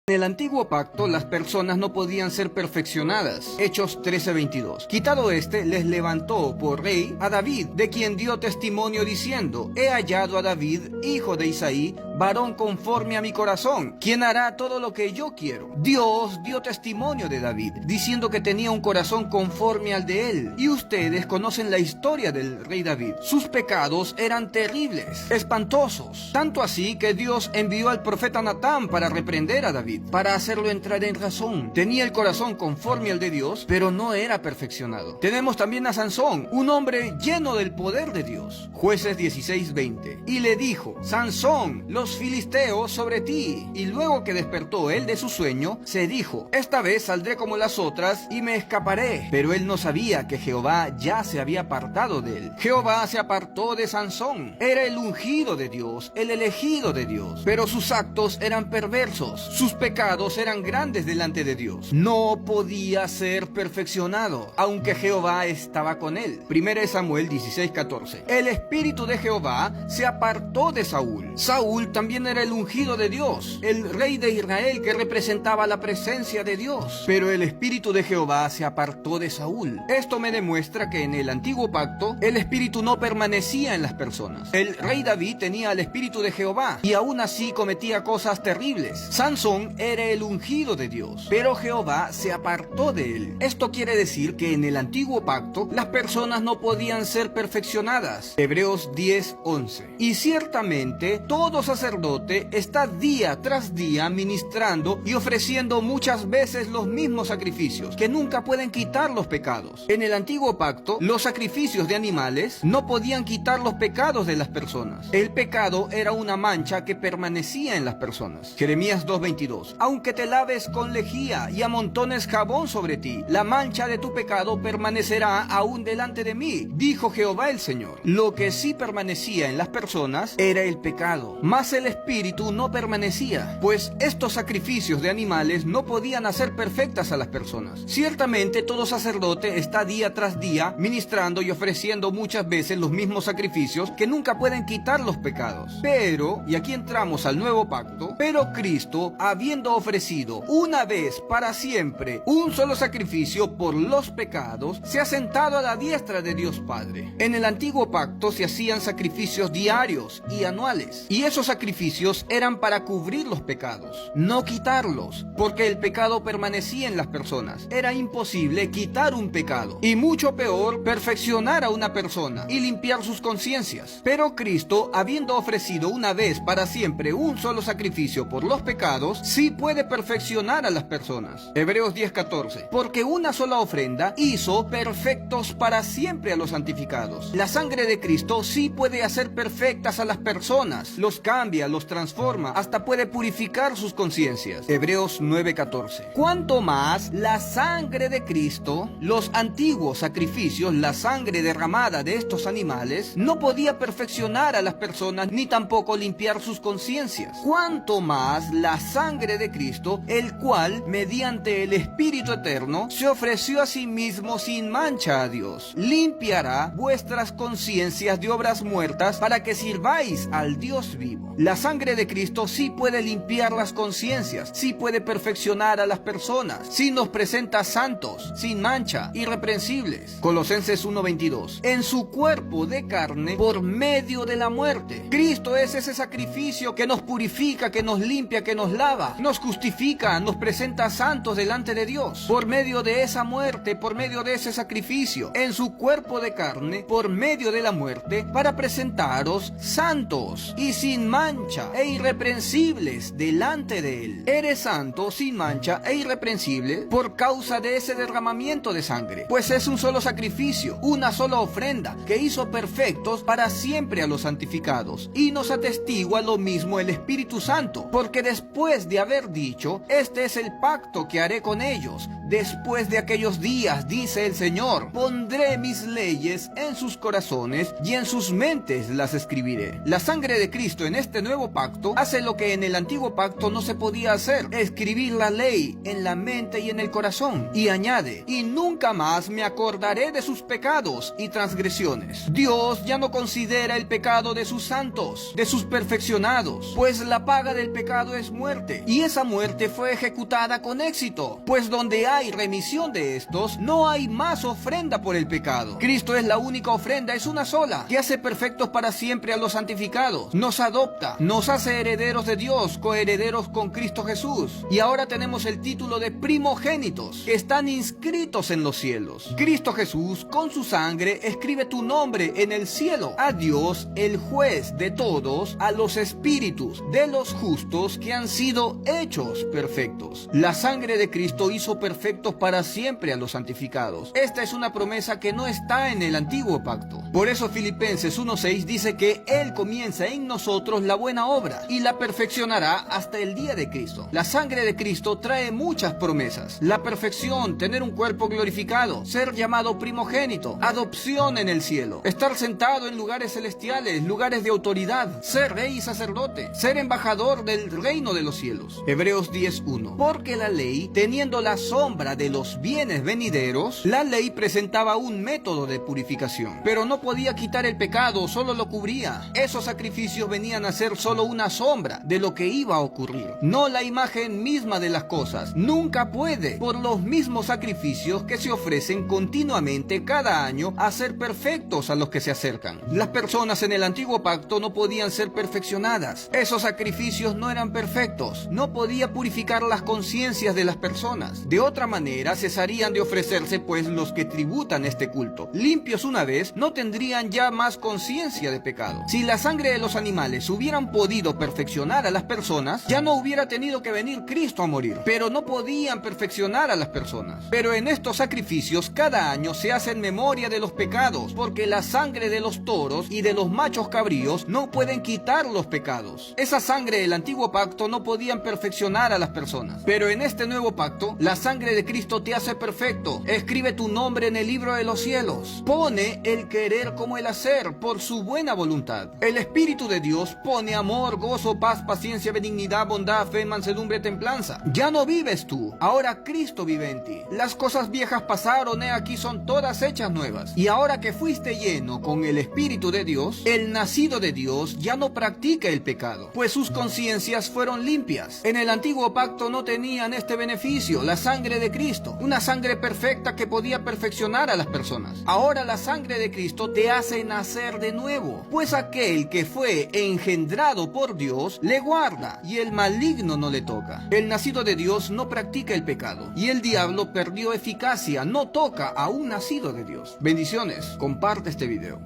En el antiguo pacto las personas no podían ser perfeccionadas. Hechos 13:22. Quitado les levantó por rey a David, de quien dio testimonio diciendo: he hallado a David, hijo de Isaí, varón conforme a mi corazón, quien hará todo lo que yo quiero. Dios dio testimonio de David, diciendo que tenía un corazón conforme al de él. Y ustedes conocen la historia del rey David. Sus pecados eran terribles, espantosos, tanto así que Dios envió al profeta Natán para reprender a David, para hacerlo entrar en razón. Tenía el corazón conforme al de Dios, pero no era perfeccionado. Tenemos también a Sansón, un hombre lleno del poder de Dios. Jueces 16:20. Y le dijo: Sansón, los filisteos sobre ti. Y luego que despertó él de su sueño, se dijo: esta vez saldré como las otras y me escaparé. Pero él no sabía que Jehová ya se había apartado de él. Jehová se apartó de Sansón. Era el ungido de Dios, el elegido de Dios, pero sus actos eran perversos. Sus pecados eran grandes delante de Dios. No podía ser perfeccionado, aunque Jehová estaba con él. 1 Samuel 16:14. El espíritu de Jehová se apartó de Saúl. Saúl también era el ungido de Dios, el rey de Israel que representaba la presencia de Dios. Pero el espíritu de Jehová se apartó de Saúl. Esto me demuestra que en el antiguo pacto el espíritu no permanecía en las personas. El rey David tenía el espíritu de Jehová y aún así cometía cosas terribles. Sansón era el ungido de Dios, pero Jehová se apartó de él. Esto quiere decir que en el antiguo pacto las personas no podían ser perfeccionadas. Hebreos 10:11. Y ciertamente todo sacerdote está día tras día ministrando y ofreciendo muchas veces los mismos sacrificios, que nunca pueden quitar los pecados. En el antiguo pacto, los sacrificios de animales no podían quitar los pecados de las personas. El pecado era una mancha que permanecía en las personas. Jeremías 2:22. Aunque te laves con lejía y amontones jabón sobre ti, la mancha de tu pecado permanecerá aún delante de mí, dijo Jehová el Señor. Lo que sí permanecía en las personas era el pecado, mas el espíritu no permanecía, pues estos sacrificios de animales no podían hacer perfectas a las personas. Ciertamente todo sacerdote está día tras día ministrando y ofreciendo muchas veces los mismos sacrificios que nunca pueden quitar los pecados. Pero, y aquí entramos al nuevo pacto, pero Cristo, habiendo ofrecido una vez para siempre un solo sacrificio por los pecados, se ha sentado a la diestra de Dios Padre. En el antiguo pacto se hacían sacrificios diarios y anuales, y esos sacrificios eran para cubrir los pecados, no quitarlos, porque el pecado permanecía en las personas. Era imposible quitar un pecado, y mucho peor, perfeccionar a una persona y limpiar sus conciencias. Pero Cristo, habiendo ofrecido una vez para siempre un solo sacrificio por los pecados, sí puede perfeccionar a las personas. Hebreos 10:14. Porque una sola ofrenda hizo perfectos para siempre a los santificados. La sangre de Cristo sí puede hacer perfectas a las personas, los cambia, los transforma, hasta puede purificar sus conciencias. Hebreos 9:14. Cuanto más la sangre de Cristo, los antiguos sacrificios, la sangre derramada de estos animales, no podía perfeccionar a las personas ni tampoco limpiar sus conciencias. Cuanto más la sangre de Cristo, el cual, mediante el Espíritu Eterno, se ofreció a sí mismo sin mancha a Dios, limpiará vuestras conciencias de obras muertas para que sirváis al Dios vivo. La sangre de Cristo sí puede limpiar las conciencias, sí puede perfeccionar a las personas, sí nos presenta santos, sin mancha, irreprensibles. Colosenses 1:22. En su cuerpo de carne por medio de la muerte. Cristo es ese sacrificio que nos purifica, que nos limpia, que nos lava, nos justifica, nos presenta santos delante de Dios. Por medio de esa muerte, por medio de ese sacrificio, en su cuerpo de carne, por medio de la muerte, para presentaros santos y sin mancha e irreprensibles delante de Él. Eres santo, sin mancha e irreprensible por causa de ese derramamiento de sangre, pues es un solo sacrificio, una sola ofrenda que hizo perfectos para siempre a los santificados, y nos atestigua lo mismo el Espíritu Santo, porque después de haber dicho: este es el pacto que haré con ellos después de aquellos días, dice el Señor, pondré mis leyes en sus corazones y en sus mentes las escribiré. La sangre de Cristo en este nuevo pacto hace lo que en el antiguo pacto no se podía hacer: escribir la ley en la mente y en el corazón. Y añade: y nunca más me acordaré de sus pecados y transgresiones. Dios ya no considera el pecado de sus santos, de sus perfeccionados, pues la paga del pecado es muerte, y esa muerte fue ejecutada con éxito, pues donde hay remisión de estos, no hay más ofrenda por el pecado. Cristo es la única ofrenda, es una sola, que hace perfectos para siempre a los santificados, nos adopta, nos hace herederos de Dios, coherederos con Cristo Jesús, y ahora tenemos el título de primogénitos, que están inscritos en los cielos. Cristo Jesús, con su sangre, escribe tu nombre en el cielo. A Dios, el juez de todos, a los espíritus de los justos que han sido hechos perfectos. La sangre de Cristo hizo perfectos para siempre a los santificados. Esta es una promesa que no está en el antiguo pacto. Por eso Filipenses 1:6 dice que Él comienza en nosotros la buena obra y la perfeccionará hasta el día de Cristo. La sangre de Cristo trae muchas promesas: la perfección, tener un cuerpo glorificado, ser llamado primogénito, adopción en el cielo, estar sentado en lugares celestiales, lugares de autoridad, ser rey y sacerdote, ser embajador del reino de los cielos. Hebreos 10:1. Porque la ley, teniendo la sombra de los bienes venideros, la ley presentaba un método de purificación, pero no podía quitar el pecado, solo lo cubría. Esos sacrificios venían a ser solo una sombra de lo que iba a ocurrir, no la imagen misma de las cosas. Nunca puede, por los mismos sacrificios que se ofrecen continuamente cada año, hacer perfectos a los que se acercan. Las personas en el antiguo pacto no podían ser perfeccionadas. Esos sacrificios no eran perfectos. No podía purificar las conciencias de las personas. De otra manera, cesarían de ofrecerse, pues los que tributan este culto, limpios una vez, no tendrían ya más conciencia de pecado. Si la sangre de los animales hubieran podido perfeccionar a las personas, ya no hubiera tenido que venir Cristo a morir. Pero no podían perfeccionar a las personas. Pero en estos sacrificios cada año se hace en memoria de los pecados, porque la sangre de los toros y de los machos cabríos no pueden quitar los pecados. Esa sangre del antiguo pacto no podían perfeccionar a las personas. Pero en este nuevo pacto, la sangre de Cristo te hace perfecto. Escribe tu nombre en el libro de los cielos. Pone el querer como el hacer por su buena voluntad. El Espíritu de Dios pone amor, gozo, paz, paciencia, benignidad, bondad, fe, mansedumbre, templanza. Ya no vives tú, ahora Cristo vive en ti. Las cosas viejas pasaron, aquí son todas hechas nuevas. Y ahora que fuiste lleno con el Espíritu de Dios, el nacido de Dios ya no practica el pecado, pues sus conciencias fueron limpias. En el antiguo pacto no tenían este beneficio, la sangre de Cristo, una sangre perfecta que podía perfeccionar a las personas. Ahora la sangre de Cristo te hace nacer de nuevo, pues aquel que fue engendrado por Dios le guarda y el maligno no le toca. El nacido de Dios no practica el pecado y el diablo perdió eficacia, no toca a un nacido de Dios. Bendiciones, comparte este video.